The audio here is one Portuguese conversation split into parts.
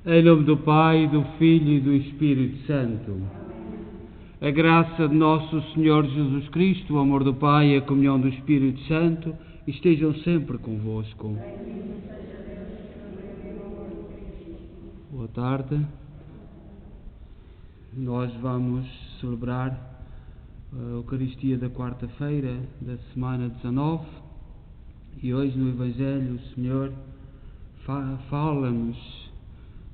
Em nome do Pai, do Filho e do Espírito Santo. A graça de nosso Senhor Jesus Cristo, o amor do Pai e a comunhão do Espírito Santo estejam sempre convosco. Boa tarde. Nós vamos celebrar a Eucaristia da quarta-feira da semana 19 e hoje no Evangelho o Senhor fala-nos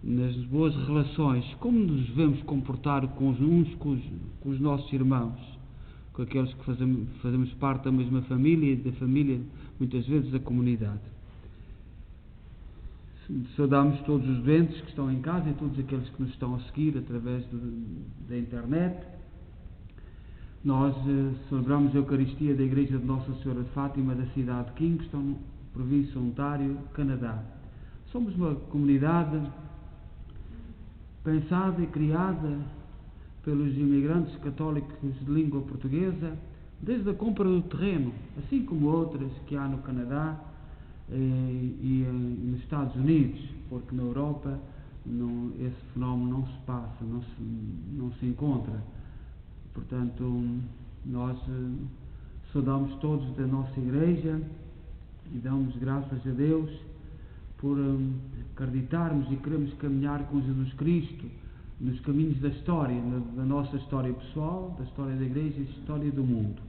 nas boas relações, como nos devemos comportar com os nossos irmãos, com aqueles que fazemos parte da mesma família e da família, muitas vezes, da comunidade. Saudamos todos os doentes que estão em casa e todos aqueles que nos estão a seguir através da internet. Nós celebramos a Eucaristia da Igreja de Nossa Senhora de Fátima da cidade de Kingston, província Ontário, Canadá. Somos uma comunidade pensada e criada pelos imigrantes católicos de língua portuguesa, desde a compra do terreno, assim como outras que há no Canadá e nos Estados Unidos, porque na Europa esse fenómeno não se passa, não se encontra. Portanto, nós saudamos todos da nossa Igreja e damos graças a Deus por acreditarmos e queremos caminhar com Jesus Cristo nos caminhos da história, da nossa história pessoal, da história da Igreja e da história do mundo.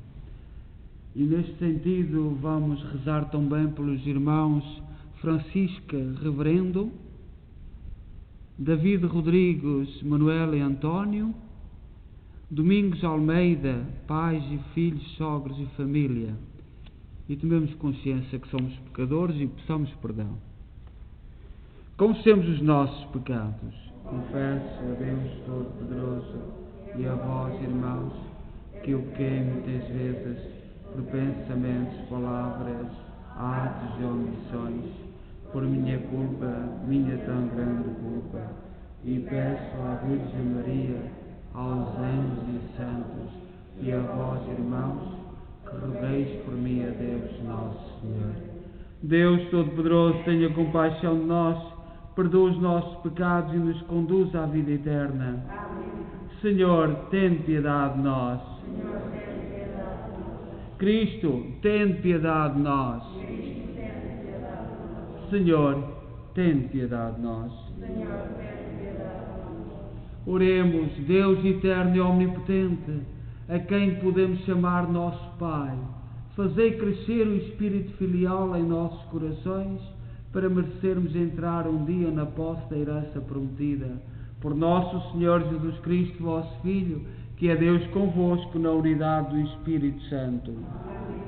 E neste sentido vamos rezar também pelos irmãos Francisca Reverendo, David Rodrigues, Manuel e António, Domingos Almeida, pais e filhos, sogros e família. E tomemos consciência que somos pecadores e peçamos perdão. Confessemos os nossos pecados. Confesso a Deus Todo-Poderoso e a vós, irmãos, que eu pequei muitas vezes, por pensamentos, palavras, atos e omissões, por minha culpa, minha tão grande culpa. E peço à Virgem Maria, aos anjos e santos, e a vós, irmãos, que rogueis por mim a Deus Nosso Senhor. Deus Todo-Poderoso, tenha compaixão de nós, perdoa os nossos pecados e nos conduz à vida eterna. Amém. Senhor, tende piedade de nós. Senhor, tende piedade de nós. Cristo, tende piedade de nós. Cristo, tende piedade de nós. Senhor, tende piedade de nós. Senhor, tende piedade de nós. Oremos, Deus eterno e omnipotente, a quem podemos chamar nosso Pai. Fazei crescer o espírito filial em nossos corações, para merecermos entrar um dia na posse da herança prometida. Por nosso Senhor Jesus Cristo, vosso Filho, que é Deus convosco na unidade do Espírito Santo. Amém.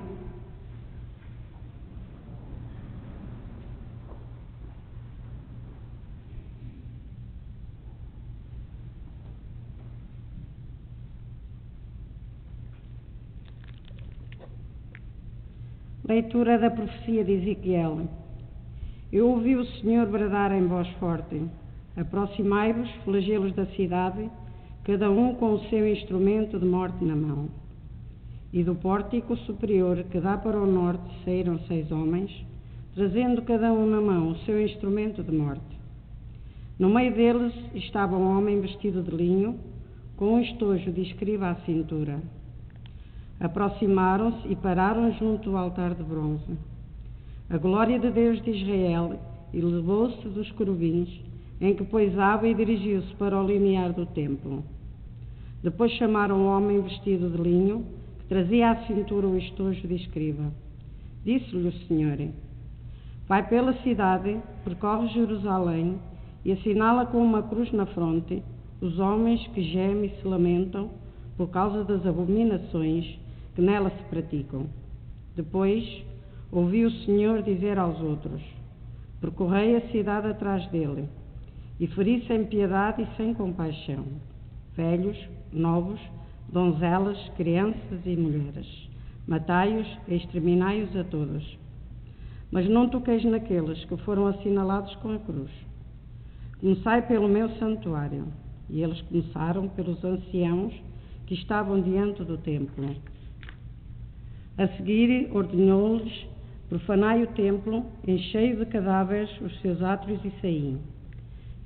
Leitura da profecia de Ezequiel. Eu ouvi o Senhor bradar em voz forte: aproximai-vos, flagelos da cidade, cada um com o seu instrumento de morte na mão. E do pórtico superior que dá para o norte saíram 6 homens, trazendo cada um na mão o seu instrumento de morte. No meio deles estava um homem vestido de linho, com um estojo de escriba à cintura. Aproximaram-se e pararam junto ao altar de bronze. A glória de Deus de Israel elevou-se dos querubins, em que poisava, e dirigiu-se para o limiar do templo. Depois chamaram o homem vestido de linho, que trazia à cintura o estojo de escriba. Disse-lhe o Senhor: vai pela cidade, percorre Jerusalém e assinala com uma cruz na fronte os homens que gemem e se lamentam por causa das abominações que nela se praticam. Depois ouvi o Senhor dizer aos outros: percorrei a cidade atrás dele, e feri sem piedade e sem compaixão, velhos, novos, donzelas, crianças e mulheres. Matai-os e exterminai-os a todos. Mas não toqueis naqueles que foram assinalados com a cruz. Começai pelo meu santuário. E eles começaram pelos anciãos que estavam diante do templo. A seguir ordenou-lhes: profanai o templo, enchei de cadáveres os seus átrios e saí.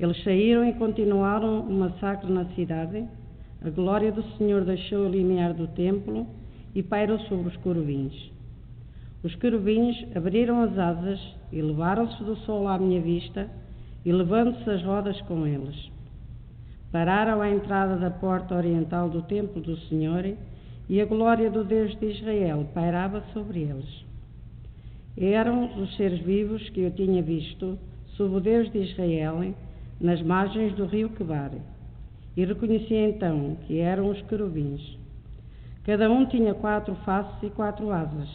Eles saíram e continuaram o massacre na cidade. A glória do Senhor deixou o limiar do templo e pairou sobre os querubins. Os querubins abriram as asas e levaram-se do sol à minha vista, e levando-se as rodas com eles. Pararam à entrada da porta oriental do templo do Senhor, e a glória do Deus de Israel pairava sobre eles. Eram os seres vivos que eu tinha visto sob o Deus de Israel, nas margens do rio Quebar, e reconheci então que eram os querubins. Cada um tinha 4 faces e 4 asas,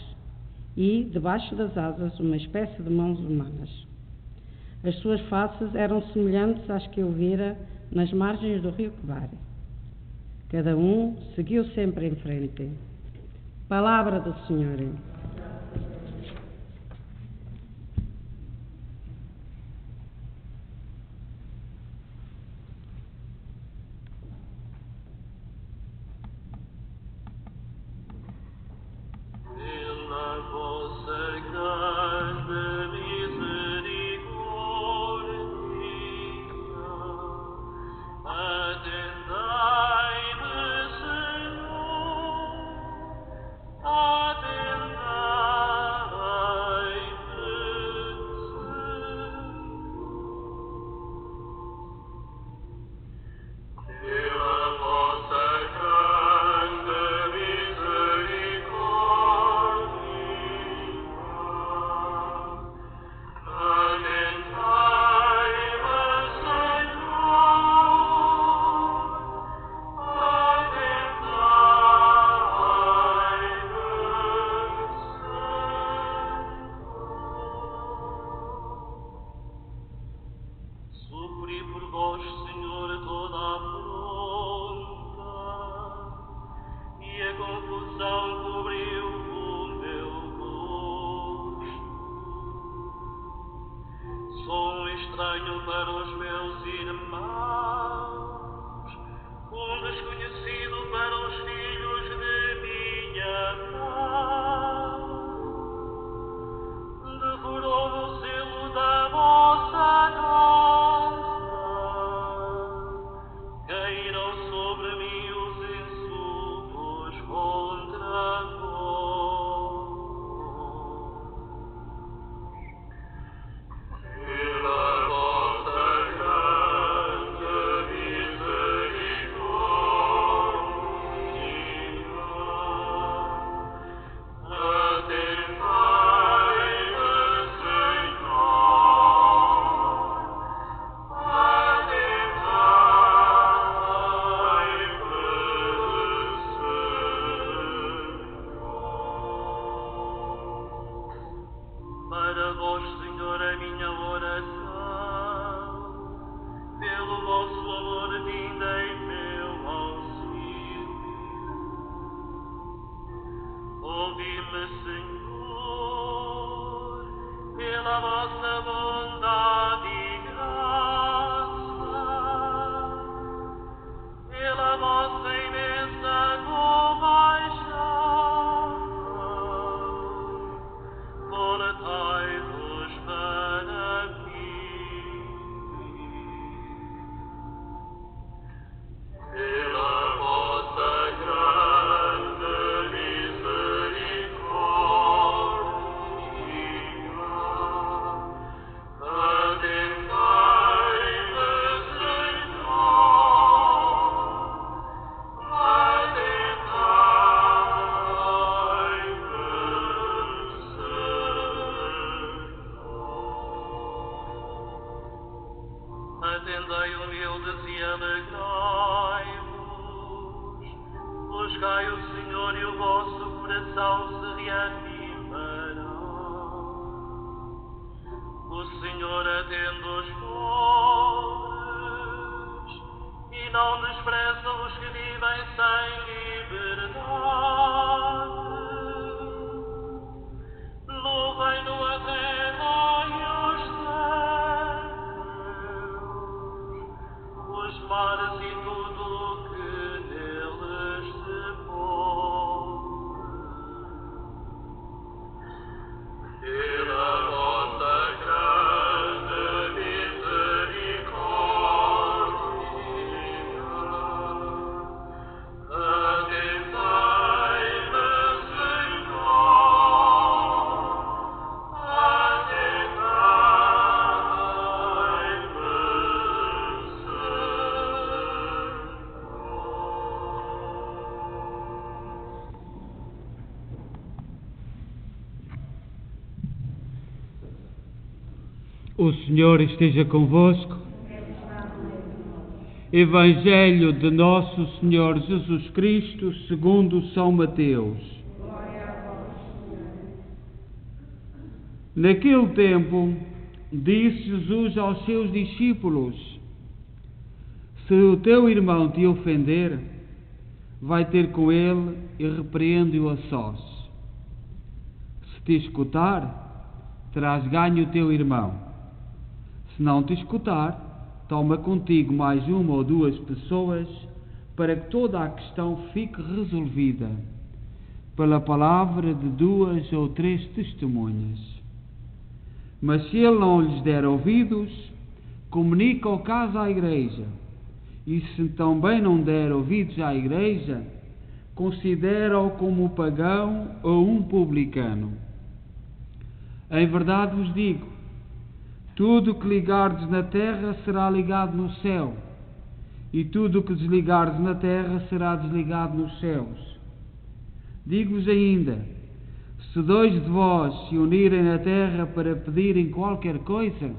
e, debaixo das asas, uma espécie de mãos humanas. As suas faces eram semelhantes às que eu vira nas margens do rio Quebar. Cada um seguiu sempre em frente. Palavra do Senhor. Atendei humildes e alegrai-vos, buscai o Senhor e o vosso coração se reanimará. O Senhor atende os pobres e não despreza os que vivem sem liberdade. Louvem no a terra e os céus, os mares e tudo o que neles se pôde. Pela vossa grande misericórdia. O Senhor esteja convosco. Evangelho de Nosso Senhor Jesus Cristo segundo São Mateus. Naquele tempo, disse Jesus aos seus discípulos: se o teu irmão te ofender, vai ter com ele e repreende-o a sós. Se te escutar, terás ganho o teu irmão. Se não te escutar, toma contigo mais uma ou duas pessoas, para que toda a questão fique resolvida pela palavra de 2 ou 3 testemunhas. Mas se ele não lhes der ouvidos, comunica o caso à igreja. E se também não der ouvidos à igreja, considera-o como pagão ou um publicano. Em verdade vos digo, tudo o que ligardes na terra será ligado no céu, e tudo o que desligardes na terra será desligado nos céus. Digo-vos ainda, se 2 de vós se unirem na terra para pedirem qualquer coisa,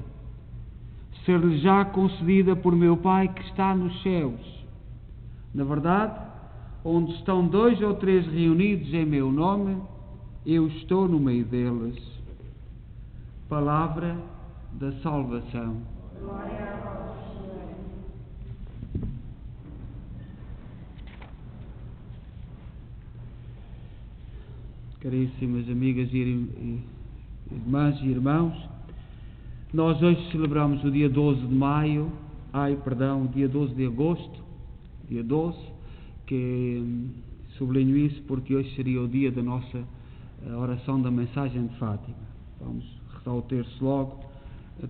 ser-lhes já concedida por meu Pai que está nos céus. Na verdade, onde estão 2 ou 3 reunidos em meu nome, eu estou no meio deles. Palavra da salvação. Glória a vós, Senhor. Caríssimas amigas e irmãs e irmãos, nós hoje celebramos o dia 12 de maio, o dia 12 de agosto, dia 12, que sublinho isso porque hoje seria o dia da nossa oração da mensagem de Fátima. Vamos rezar o terço logo,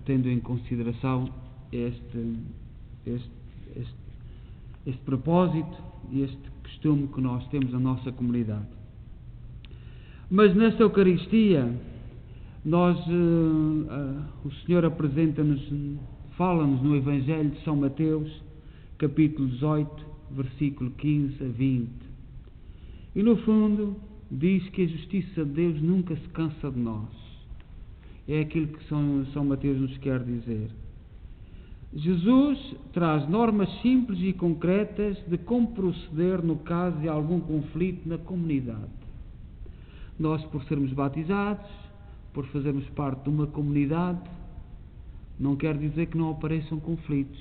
tendo em consideração este propósito e este costume que nós temos na nossa comunidade. Mas nesta Eucaristia, o Senhor apresenta-nos, fala-nos no Evangelho de São Mateus, capítulo 18, versículo 15 a 20. E no fundo, diz que a justiça de Deus nunca se cansa de nós. É aquilo que São Mateus nos quer dizer. Jesus traz normas simples e concretas de como proceder no caso de algum conflito na comunidade. Nós, por sermos batizados, por fazermos parte de uma comunidade, não quer dizer que não apareçam conflitos,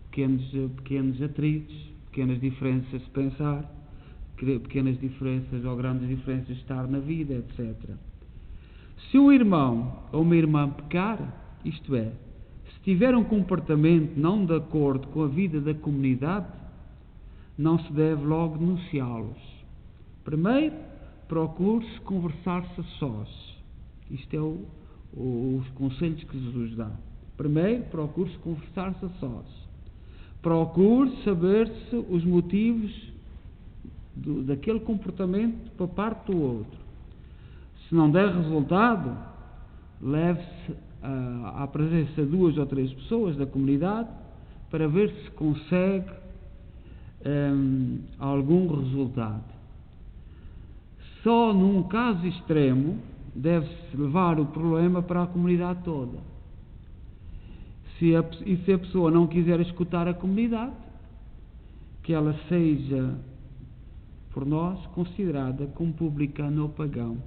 pequenos atritos, pequenas diferenças de pensar, pequenas diferenças ou grandes diferenças de estar na vida, etc. Se um irmão ou uma irmã pecar, isto é, se tiver um comportamento não de acordo com a vida da comunidade, não se deve logo denunciá-los. Primeiro, procure-se conversar-se a sós. Isto é os conselhos que Jesus dá. Primeiro, procure-se conversar-se a sós. Procure saber-se os motivos daquele comportamento para parte do outro. Se não der resultado, leve-se à presença de 2 ou 3 pessoas da comunidade para ver se consegue algum resultado. Só num caso extremo deve-se levar o problema para a comunidade toda. Se a pessoa não quiser escutar a comunidade, que ela seja por nós considerada como publicano ou pagão.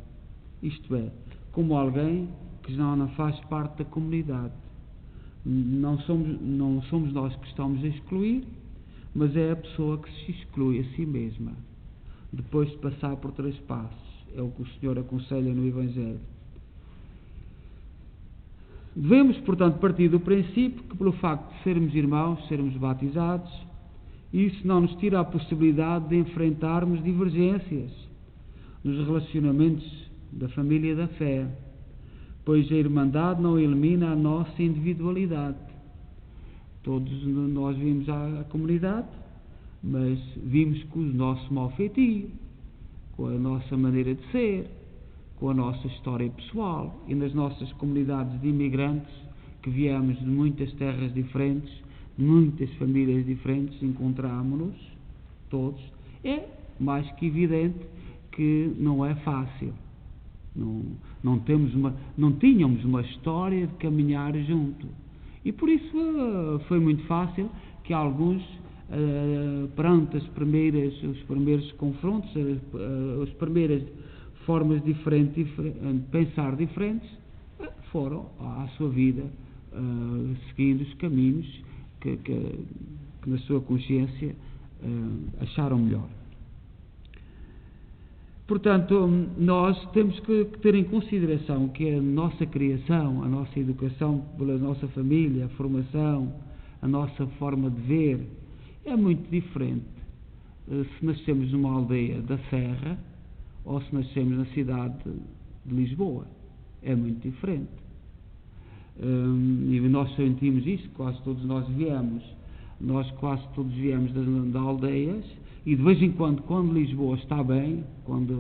Isto é, como alguém que não faz parte da comunidade. Não somos nós que estamos a excluir, mas é a pessoa que se exclui a si mesma, depois de passar por 3 passos. É o que o Senhor aconselha no Evangelho. Devemos, portanto, partir do princípio que, pelo facto de sermos irmãos, sermos batizados, isso não nos tira a possibilidade de enfrentarmos divergências nos relacionamentos da família da fé, pois a Irmandade não elimina a nossa individualidade. Todos nós vimos a comunidade, mas vimos com o nosso mau feitio, com a nossa maneira de ser, com a nossa história pessoal, e nas nossas comunidades de imigrantes, que viemos de muitas terras diferentes, de muitas famílias diferentes, encontramos-nos todos. É mais que evidente que não é fácil. Não tínhamos uma história de caminhar junto. E por isso foi muito fácil que alguns, perante os primeiros confrontos, as primeiras formas diferentes de pensar diferentes, foram à sua vida seguindo os caminhos que na sua consciência acharam melhor. Portanto, nós temos que ter em consideração que a nossa criação, a nossa educação pela nossa família, a formação, a nossa forma de ver, é muito diferente se nascemos numa aldeia da Serra ou se nascemos na cidade de Lisboa. É muito diferente. E nós sentimos isso, quase todos nós viemos. Nós quase todos viemos de aldeias. E de vez em quando Lisboa está bem, quando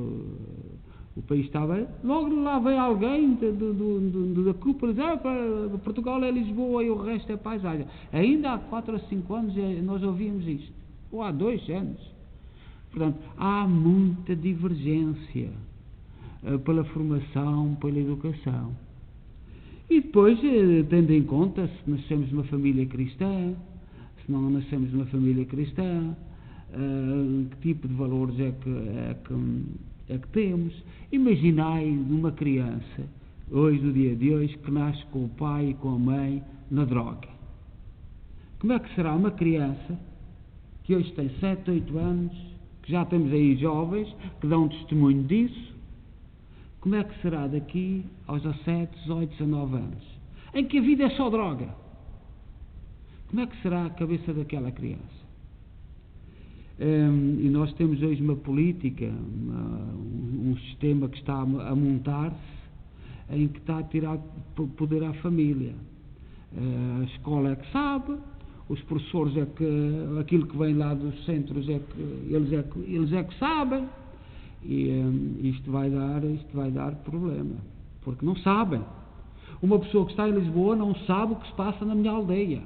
o país está bem, logo lá vem alguém da culpa, diz, Portugal é Lisboa e o resto é paisagem. Ainda há 4 ou 5 anos nós ouvíamos isto, ou há 2 anos. Portanto, há muita divergência pela formação, pela educação. E depois, tendo em conta se nascemos numa família cristã, se não nascemos numa família cristã, que tipo de valores é que temos. Imaginai numa criança, hoje, no dia de hoje, que nasce com o pai e com a mãe na droga. Como é que será uma criança que hoje tem 7, 8 anos, que já temos aí jovens que dão testemunho disso? Como é que será daqui aos 17, 18, 19 anos, em que a vida é só droga? Como é que será a cabeça daquela criança? E nós temos hoje uma política, um sistema que está a montar-se, em que está a tirar poder à família. A escola é que sabe, os professores é que, aquilo que vem lá dos centros é que eles é que sabem, e isto vai dar problema, porque não sabem. Uma pessoa que está em Lisboa não sabe o que se passa na minha aldeia.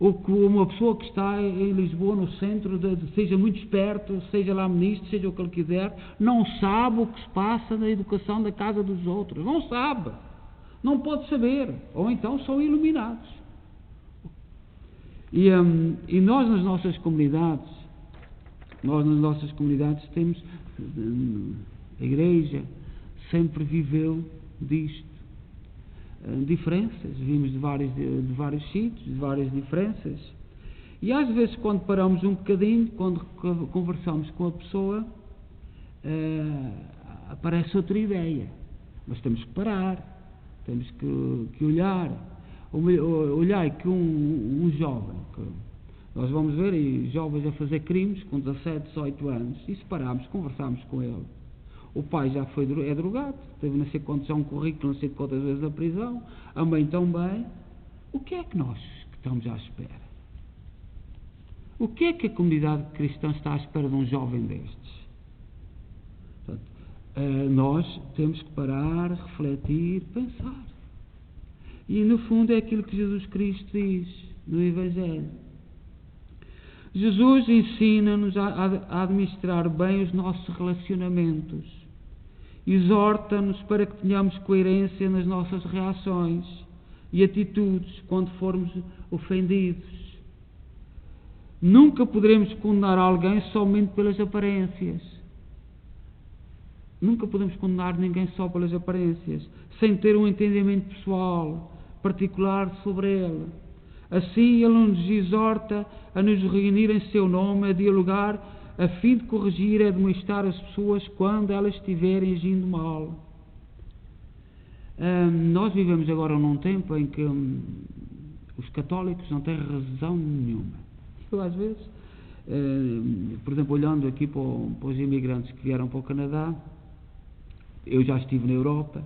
Ou que uma pessoa que está em Lisboa, no centro, seja muito esperto, seja lá ministro, seja o que ele quiser, não sabe o que se passa na educação da casa dos outros. Não sabe. Não pode saber. Ou então são iluminados. E nós nas nossas comunidades temos, a Igreja sempre viveu disto. Diferenças, vimos de vários sítios, de várias diferenças, e às vezes quando paramos um bocadinho, quando conversamos com a pessoa, aparece outra ideia, mas temos que parar, temos que olhar que um jovem, que nós vamos ver aí jovens a fazer crimes com 17, 18 anos, e se pararmos, conversarmos com ele, o pai já é drogado, teve não sei quantos, já um currículo, não sei quantas vezes na prisão, a mãe também. O que é que nós estamos à espera? O que é que a comunidade cristã está à espera de um jovem destes? Portanto, nós temos que parar, refletir, pensar. E no fundo é aquilo que Jesus Cristo diz no Evangelho. Jesus ensina-nos a administrar bem os nossos relacionamentos. Exorta-nos para que tenhamos coerência nas nossas reações e atitudes quando formos ofendidos. Nunca poderemos condenar alguém somente pelas aparências. Nunca podemos condenar ninguém só pelas aparências, sem ter um entendimento pessoal, particular sobre ele. Assim, ele nos exorta a nos reunir em seu nome, a dialogar, a fim de corrigir e admoestar as pessoas quando elas estiverem agindo mal. Nós vivemos agora num tempo em que os católicos não têm razão nenhuma. Eu, às vezes, por exemplo, olhando aqui para os imigrantes que vieram para o Canadá, eu já estive na Europa,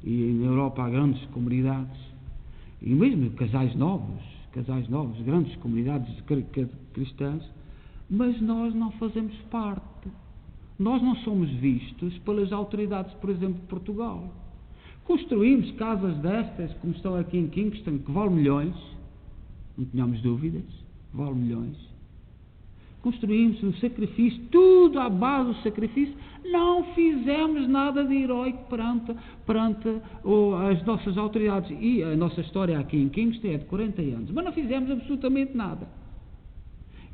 e na Europa há grandes comunidades, e mesmo casais novos, grandes comunidades cristãs, mas nós não fazemos parte. Nós não somos vistos pelas autoridades, por exemplo, de Portugal. Construímos casas destas, como estão aqui em Kingston, que valem milhões, não tenhamos dúvidas, valem milhões. construímos o sacrifício, tudo à base do sacrifício, não fizemos nada de heroico perante as nossas autoridades. E a nossa história aqui em Kingston é de 40 anos, mas não fizemos absolutamente nada.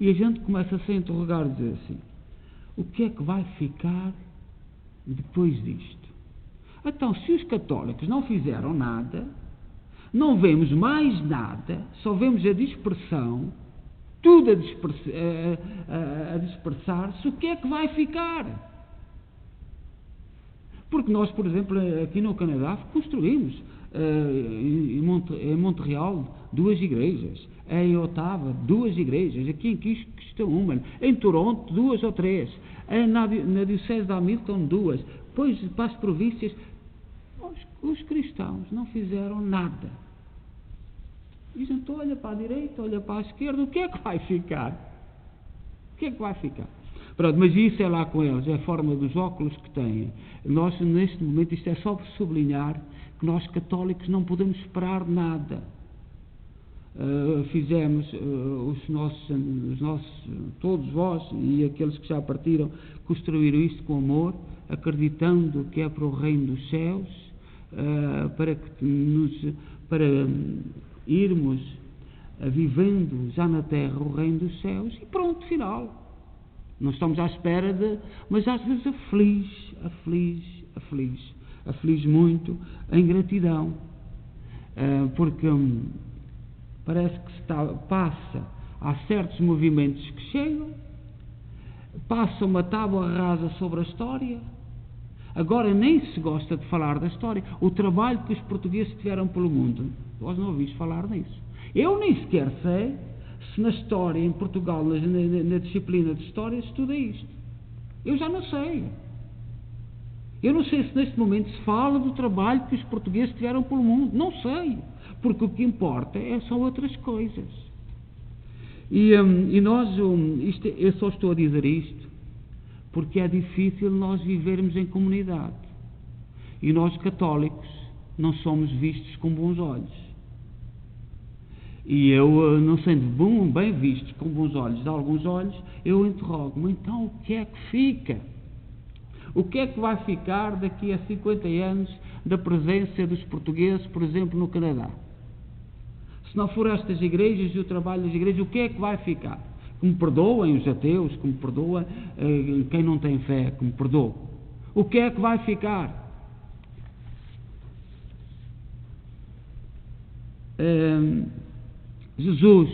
E a gente começa a se interrogar e dizer assim, o que é que vai ficar depois disto? Então, se os católicos não fizeram nada, não vemos mais nada, só vemos a dispersão, tudo a dispersar-se, o que é que vai ficar? Porque nós, por exemplo, aqui no Canadá, construímos em Montreal 2 igrejas, em Ottawa 2 igrejas, aqui em Kingston uma, em Toronto 2 ou 3, na Diocese de Hamilton 2, depois para as províncias. Os cristãos não fizeram nada. E a gente olha para a direita, olha para a esquerda, o que é que vai ficar? O que é que vai ficar? Pronto, mas isso é lá com eles, é a forma dos óculos que têm. Nós, neste momento, isto é só para sublinhar que nós católicos não podemos esperar nada. Fizemos, todos vós e aqueles que já partiram, construíram isto com amor, acreditando que é para o reino dos céus, para irmos vivendo já na terra o reino dos céus, e pronto, final. Não estamos à espera mas às vezes aflige muito a ingratidão, porque parece que há certos movimentos que chegam, passam uma tábua rasa sobre a história, agora nem se gosta de falar da história, o trabalho que os portugueses tiveram pelo mundo, vós não ouviste falar nisso. Eu nem sequer sei se na história, em Portugal, na disciplina de história, se estuda isto. Eu já não sei. Eu não sei se neste momento se fala do trabalho que os portugueses tiveram pelo mundo. Não sei. Porque o que importa são outras coisas. E eu só estou a dizer isto porque é difícil nós vivermos em comunidade. E nós, católicos, não somos vistos com bons olhos. E eu, não sendo bem vistos com bons olhos de alguns olhos, eu interrogo-me, então o que é que fica? O que é que vai ficar daqui a 50 anos da presença dos portugueses, por exemplo, no Canadá? Se não for estas igrejas e o trabalho das igrejas, o que é que vai ficar? Que me perdoem os ateus, que me perdoem quem não tem fé, que me perdoe. O que é que vai ficar? Jesus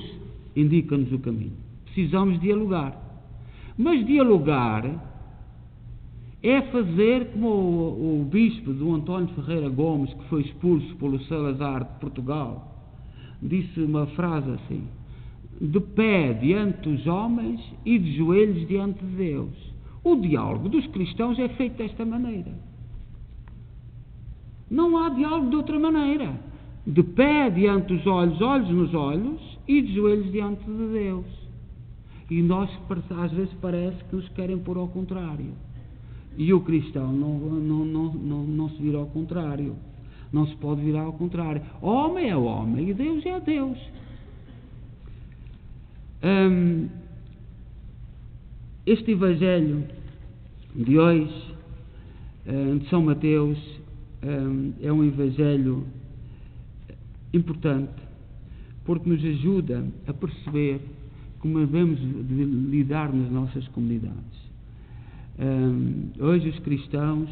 indica-nos o caminho. Precisamos dialogar. Mas dialogar é fazer como o bispo do António Ferreira Gomes, que foi expulso pelo Salazar de Portugal, disse uma frase assim: de pé diante dos homens e de joelhos diante de Deus. O diálogo dos cristãos é feito desta maneira. Não há diálogo de outra maneira. De pé diante dos olhos, olhos nos olhos, e de joelhos diante de Deus. E nós, às vezes, parece que nos querem pôr ao contrário. E o cristão não se vira ao contrário. Não se pode virar ao contrário. Homem é homem e Deus é Deus. Este Evangelho de hoje, de São Mateus, é um Evangelho importante, porque nos ajuda a perceber como devemos de lidar nas nossas comunidades. Hoje os cristãos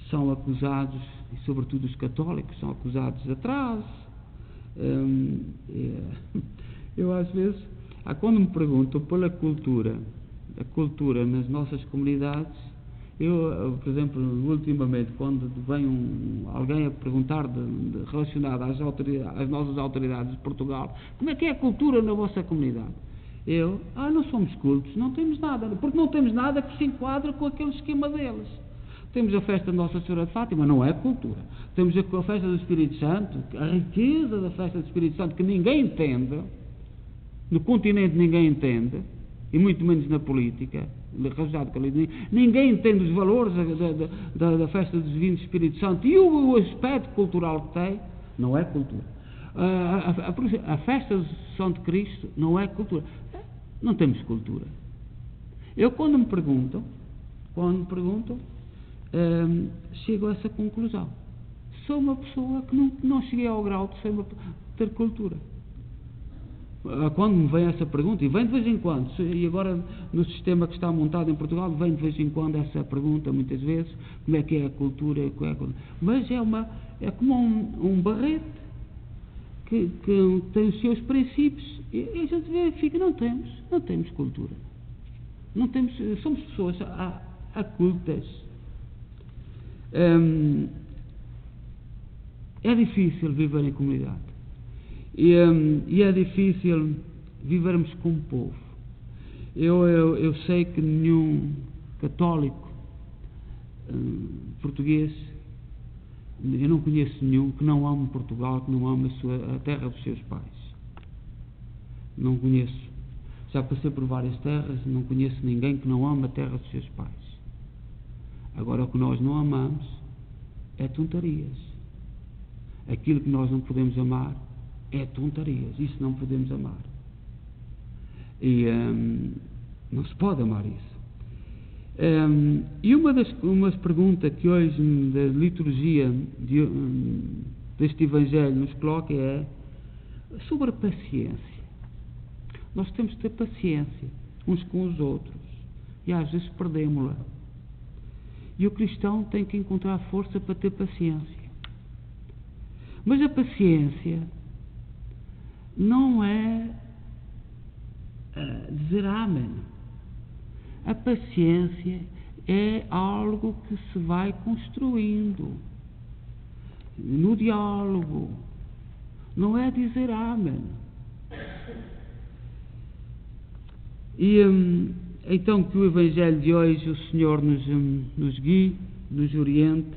são acusados, e sobretudo os católicos, são acusados de atraso. Eu às vezes, quando me perguntam pela cultura, a cultura nas nossas comunidades, eu, por exemplo, ultimamente, quando vem alguém a perguntar relacionado às nossas autoridades de Portugal, como é que é a cultura na vossa comunidade? Não somos cultos, não temos nada, porque não temos nada que se enquadre com aquele esquema deles. Temos a festa de Nossa Senhora de Fátima, não é cultura. Temos a festa do Espírito Santo, a riqueza da festa do Espírito Santo, que ninguém entende, no continente ninguém entende, e muito menos na política, ninguém entende os valores da festa do Divino Espírito Santo e o aspecto cultural que tem. Não é cultura. A festa do Santo Cristo não é cultura. Não temos cultura. Eu, quando me perguntam, chego a essa conclusão. Sou uma pessoa que não cheguei ao grau de ter cultura. Quando me vem essa pergunta, e vem de vez em quando, e agora no sistema que está montado em Portugal, vem de vez em quando essa pergunta, muitas vezes, como é que é a cultura, mas é como um barrete que tem os seus princípios, e a gente verifica, não temos cultura. Somos pessoas acultas. É difícil viver em comunidade. E é difícil vivermos como povo. Eu sei que nenhum católico português, eu não conheço nenhum que não ame Portugal, que não ame a terra dos seus pais. Não conheço. Já passei por várias terras, não conheço ninguém que não ame a terra dos seus pais. Agora, o que nós não amamos é tontarias. Aquilo que nós não podemos amar é tontarias. Isso não podemos amar. E não se pode amar isso. E uma pergunta que hoje da liturgia deste Evangelho nos coloca é sobre a paciência. Nós temos que ter paciência uns com os outros e às vezes perdemos-la. E o cristão tem que encontrar força para ter paciência. Mas a paciência não é dizer amém. A paciência é algo que se vai construindo no diálogo. Não é dizer amém. E então que o Evangelho de hoje o Senhor nos guie, nos oriente.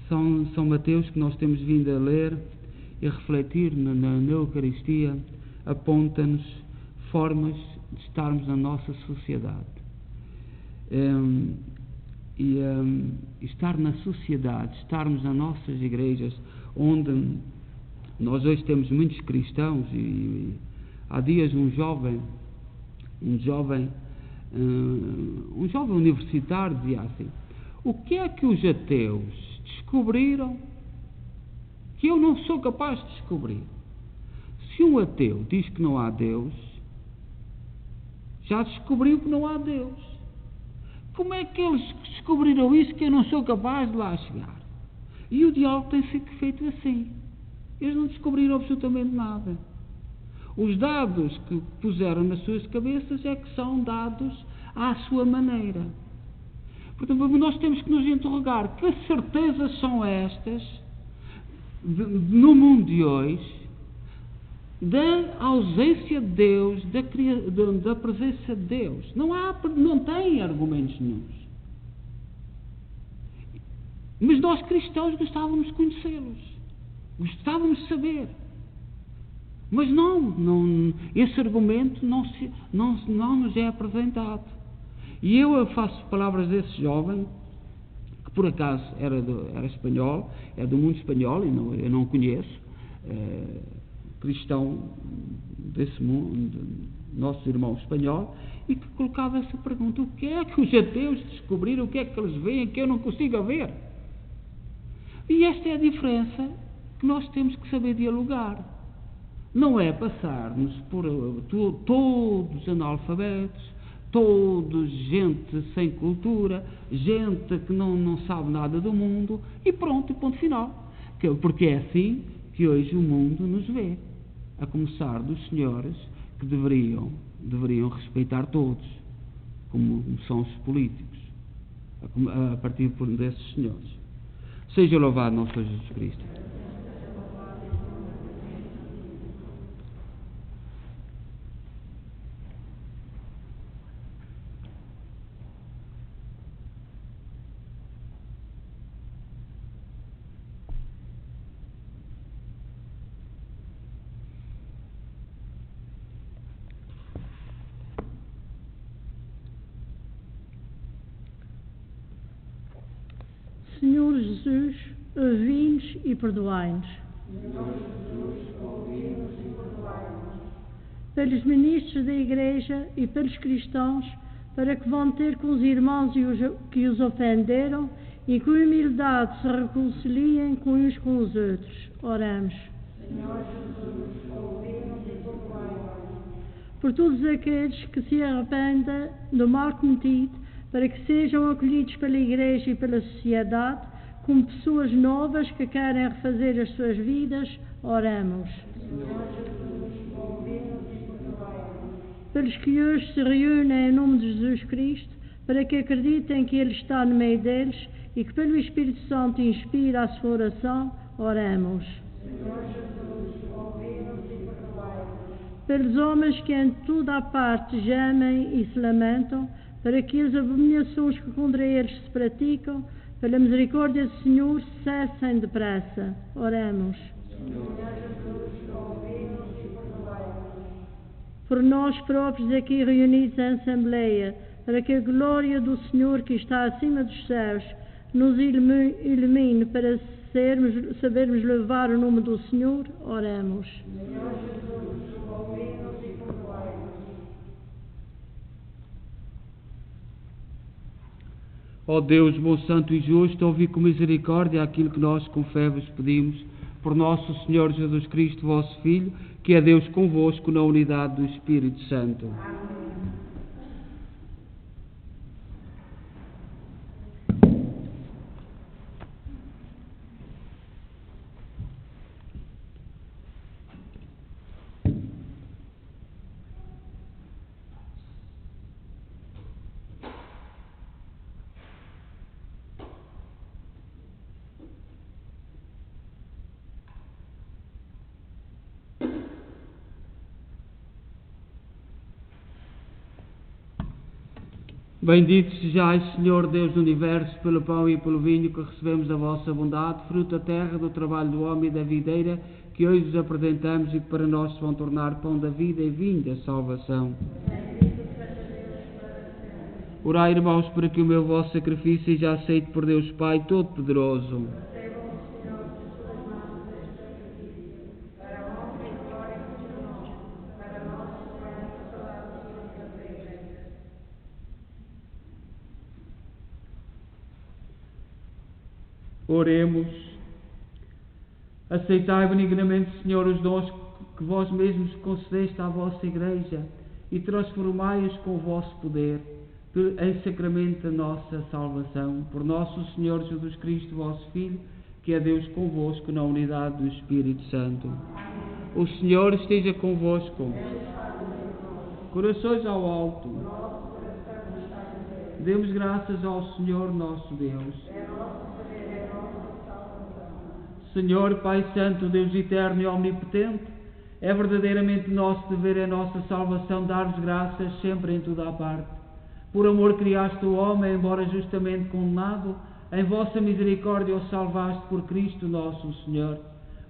São Mateus, que nós temos vindo a ler e a refletir na Eucaristia, aponta-nos formas de estarmos na nossa sociedade. Estar na sociedade, estarmos nas nossas igrejas, onde nós hoje temos muitos cristãos, e há dias um jovem universitário dizia assim: o que é que os ateus descobriram que eu não sou capaz de descobrir? Se um ateu diz que não há Deus, já descobriu que não há Deus. Como é que eles descobriram isso que eu não sou capaz de lá chegar? E o diálogo tem sido feito assim. Eles não descobriram absolutamente nada. Os dados que puseram nas suas cabeças é que são dados à sua maneira. Portanto, nós temos que nos interrogar: que certezas são estas no mundo de hoje da ausência de Deus, da presença de Deus? Não tem argumentos nenhuns. Mas nós cristãos gostávamos de conhecê-los, gostávamos de saber. Mas esse argumento não nos é apresentado. E eu faço palavras desse jovem, que por acaso era espanhol, é do mundo espanhol, e eu não conheço, cristão desse mundo, nosso irmão espanhol, e que colocava essa pergunta: o que é que os ateus descobriram, o que é que eles veem que eu não consigo ver? E esta é a diferença que nós temos que saber dialogar. Não é passar-nos por todos analfabetos, todos gente sem cultura, gente que não sabe nada do mundo, e pronto, e ponto final. Porque é assim que hoje o mundo nos vê, a começar dos senhores que deveriam respeitar todos, como são os políticos, a partir desses senhores. Seja louvado nosso Senhor Jesus Cristo. Senhor Jesus, ouvi-nos e perdoai-nos. pelos ministros da Igreja e pelos cristãos, para que vão ter com os irmãos que os ofenderam e com humildade se reconciliem com uns com os outros. Oramos. Senhor Jesus, ouve-nos e perdoai-nos. Por todos aqueles que se arrependem do mal cometido, para que sejam acolhidos pela Igreja e pela sociedade como pessoas novas que querem refazer as suas vidas, oramos. Senhor Jesus, ouve-nos e perdoai-nos. Pelos que hoje se reúnem em nome de Jesus Cristo, para que acreditem que Ele está no meio deles e que pelo Espírito Santo inspira a sua oração, oramos. Senhor Jesus, ouve-nos e perdoai-nos. Pelos homens que em toda a parte gemem e se lamentam, para que as abominações que contra eles se praticam, pela misericórdia do Senhor, cessem depressa. Oremos. Senhor Jesus, ouve-nos e perdoai-nos. Por nós próprios aqui reunidos em Assembleia, para que a glória do Senhor que está acima dos céus nos ilumine para sabermos levar o nome do Senhor, oremos. Senhor Jesus, ouve-nos e perdoai-nos. Ó Deus, bom, santo e justo, ouvi com misericórdia aquilo que nós com fé vos pedimos, por nosso Senhor Jesus Cristo, vosso Filho, que é Deus convosco na unidade do Espírito Santo. Amém. Bendito sejais, Senhor Deus do Universo, pelo pão e pelo vinho que recebemos da vossa bondade, fruto da terra, do trabalho do homem e da videira, que hoje vos apresentamos e que para nós se vão tornar pão da vida e vinho da salvação. Orai, irmãos, para que o meu vosso sacrifício seja aceito por Deus Pai Todo-Poderoso. Oremos. Aceitai benignamente, Senhor, os dons que vós mesmos concedeste à vossa Igreja e transformai-os com o vosso poder em sacramento da nossa salvação. Por nosso Senhor Jesus Cristo, vosso Filho, que é Deus convosco na unidade do Espírito Santo. O Senhor esteja convosco. Corações ao alto. Demos graças ao Senhor nosso Deus. Senhor, Pai Santo, Deus eterno e omnipotente, é verdadeiramente nosso dever e nossa salvação dar-vos graças sempre em toda a parte. Por amor criaste o homem, embora justamente condenado, em vossa misericórdia o salvaste por Cristo nosso Senhor.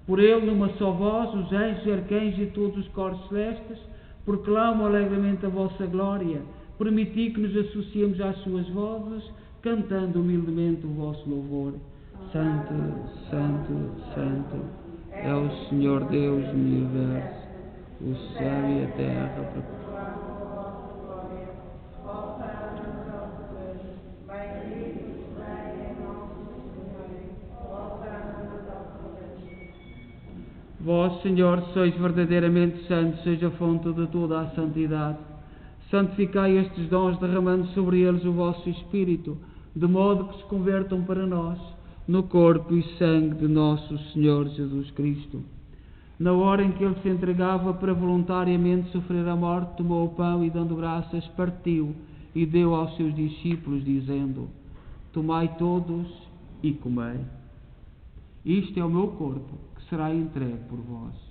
Por ele, numa só voz, os anjos, arcanjos e todos os coros celestes proclamam alegremente a vossa glória. Permiti que nos associemos às suas vozes, cantando humildemente o vosso louvor. Santo, Santo, Santo, é o Senhor Deus do Universo, o céu e a terra. Vós, Senhor, sois verdadeiramente santos, seja a fonte de toda a santidade. Santificai estes dons, derramando sobre eles o vosso Espírito, de modo que se convertam para nós no corpo e sangue de nosso Senhor Jesus Cristo. Na hora em que ele se entregava para voluntariamente sofrer a morte, tomou o pão e, dando graças, partiu e deu aos seus discípulos, dizendo: Tomai todos e comei. Isto é o meu corpo, que será entregue por vós.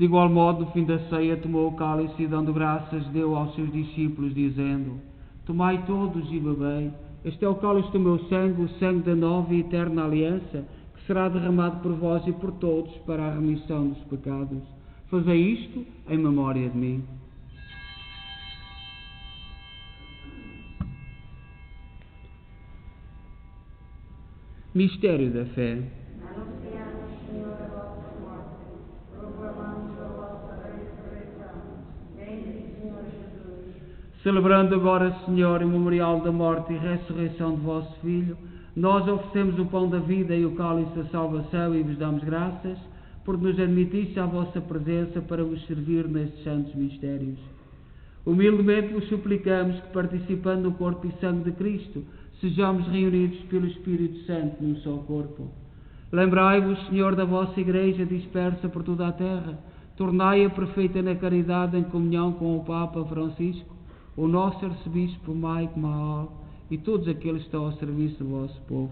De igual modo, no fim da ceia, tomou o cálice e, dando graças, deu aos seus discípulos, dizendo: Tomai todos e bebei. Este é o cálice do meu sangue, o sangue da nova e eterna aliança, que será derramado por vós e por todos para a remissão dos pecados. Fazei isto em memória de mim. Mistério da fé. Celebrando agora, Senhor, o memorial da morte e ressurreição de vosso Filho, nós oferecemos o pão da vida e o cálice da salvação e vos damos graças por nos admitisse à vossa presença para vos servir nestes santos mistérios. Humildemente vos suplicamos que, participando no corpo e sangue de Cristo, sejamos reunidos pelo Espírito Santo num só corpo. Lembrai-vos, Senhor, da vossa Igreja dispersa por toda a terra, tornai-a perfeita na caridade em comunhão com o Papa Francisco, o nosso arcebispo Mike Mahal e todos aqueles que estão ao serviço do vosso povo.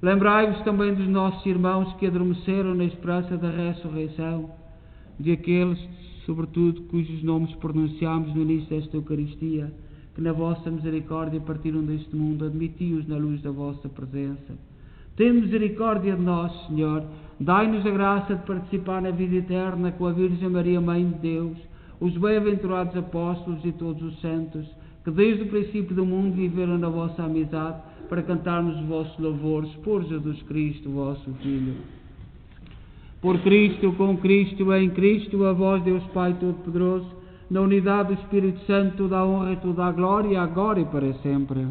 Lembrai-vos também dos nossos irmãos que adormeceram na esperança da ressurreição, de aqueles, sobretudo, cujos nomes pronunciámos no início desta Eucaristia, que na vossa misericórdia partiram deste mundo, admiti-os na luz da vossa presença. Tende misericórdia de nós, Senhor, dai-nos a graça de participar na vida eterna com a Virgem Maria, Mãe de Deus, os bem-aventurados apóstolos e todos os santos, que desde o princípio do mundo viveram na vossa amizade, para cantarmos os vossos louvores por Jesus Cristo, vosso Filho. Por Cristo, com Cristo, em Cristo, a vós, Deus Pai Todo-Poderoso, na unidade do Espírito Santo, toda a honra e toda a glória, agora e para sempre.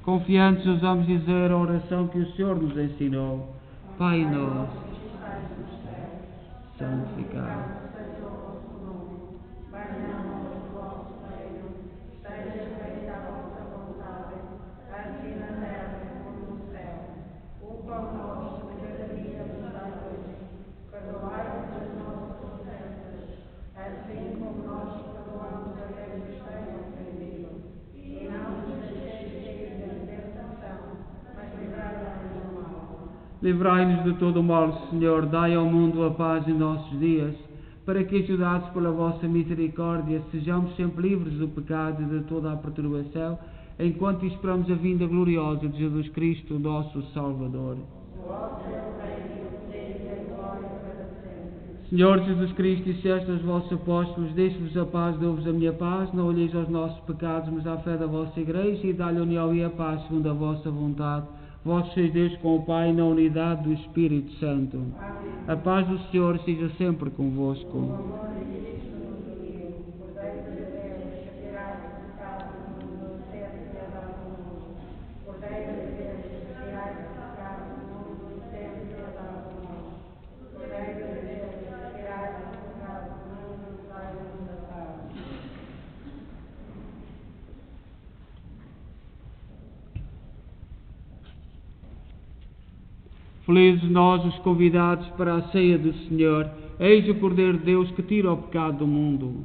Confiantes, ousamos dizer a oração que o Senhor nos ensinou. Pai nosso, santificado. Livrai-nos de todo o mal, Senhor, dai ao mundo a paz em nossos dias, para que, ajudados pela vossa misericórdia, sejamos sempre livres do pecado e de toda a perturbação, enquanto esperamos a vinda gloriosa de Jesus Cristo, nosso Salvador. Senhor Jesus Cristo, disseste aos vossos apóstolos, deixo-vos a paz, dou-vos a minha paz, não olheis aos nossos pecados, mas à fé da vossa Igreja, e dá-lhe a união e a paz segundo a vossa vontade. Vós sois Deus com o Pai na unidade do Espírito Santo. A paz do Senhor seja sempre convosco. Felizes nós, os convidados para a ceia do Senhor. Eis o Cordeiro de Deus que tira o pecado do mundo.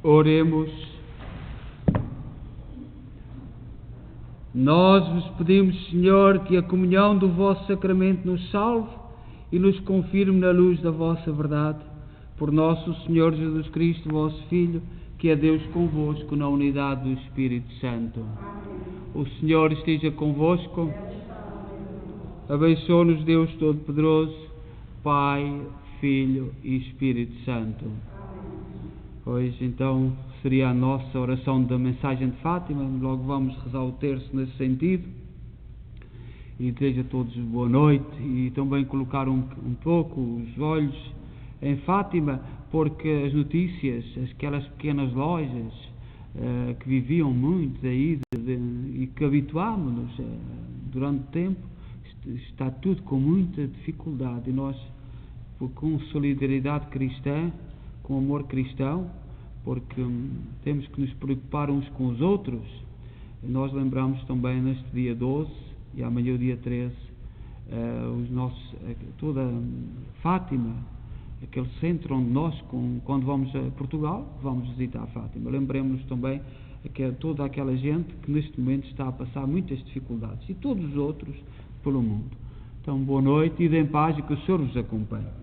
Oremos. Nós vos pedimos, Senhor, que a comunhão do vosso sacramento nos salve e nos confirme na luz da vossa verdade. Por nosso Senhor Jesus Cristo, vosso Filho, que é Deus convosco na unidade do Espírito Santo. O Senhor esteja convosco. Abençoe-nos Deus Todo-Poderoso, Pai, Filho e Espírito Santo. Hoje, então, seria a nossa oração da mensagem de Fátima. Logo vamos rezar o terço nesse sentido. E desejo a todos boa noite e também colocar um pouco os olhos em Fátima, porque as notícias, aquelas pequenas lojas que viviam muito daí e que habituámos-nos durante o tempo, está tudo com muita dificuldade. E nós, com solidariedade cristã, com amor cristão, porque temos que nos preocupar uns com os outros, nós lembramos também neste dia 12 e amanhã o dia 13 toda Fátima, aquele centro onde nós, quando vamos a Portugal, vamos visitar a Fátima. Lembremos-nos também que toda aquela gente que neste momento está a passar muitas dificuldades, e todos os outros pelo mundo. Então, boa noite e em paz, e que o Senhor vos acompanhe.